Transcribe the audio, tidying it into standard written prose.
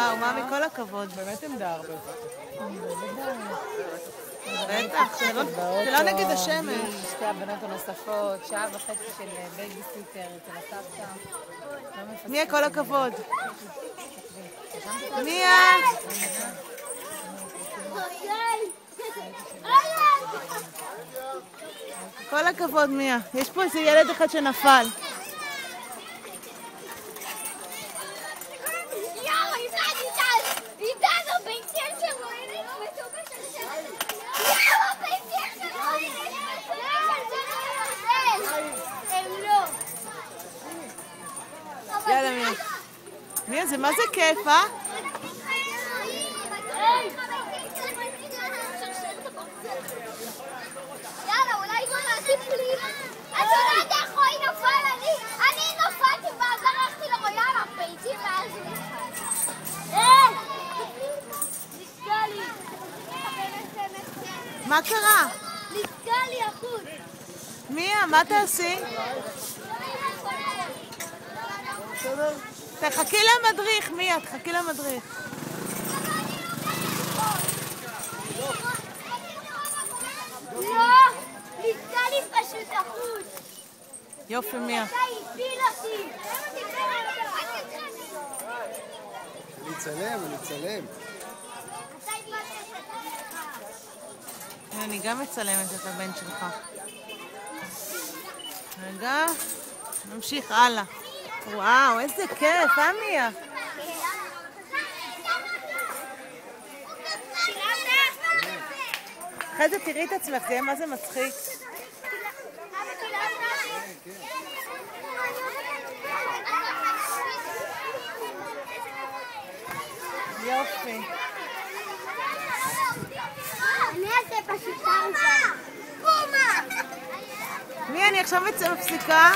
וואו, מאמי, כל הכבוד. באמת עמדה הרבה. בטח, שלא נגיד השמש. שתי הבנות הנוספות, שעה וחצי של בייביסיטר אצל הסבתא. מיה, כל הכבוד. מיה! כל הכבוד, מיה. יש פה איזה ילד אחד שנפל. יאללה, מיה. מיה, זה מה זה כיף, אה? יאללה, אולי בוא נעטיף לי. את יודעת איך רועי נפל? אני נפלתי ואז הלכתי לרויאל הפייטים ואז הוא נפל. נסגה לי. מה קרה? נסגה לי החוץ. מיה, מה תעשי? תחכי למדריך, מיה, תחכי למדריך. לא, נסגה לי פשוט החוץ. יופי, מיה. אתה הפיל אותי. אני אצלם, אני אצלם. אני גם מצלמת את הבן שלך. רגע, נמשיך הלאה. וואו, איזה כיף, מיה? אחרי זה תראי את עצמך, תראה מה זה מצחיק. יופי. אני אעשה פשוט טאוטה. בומה! מי, אני עכשיו מפסיקה?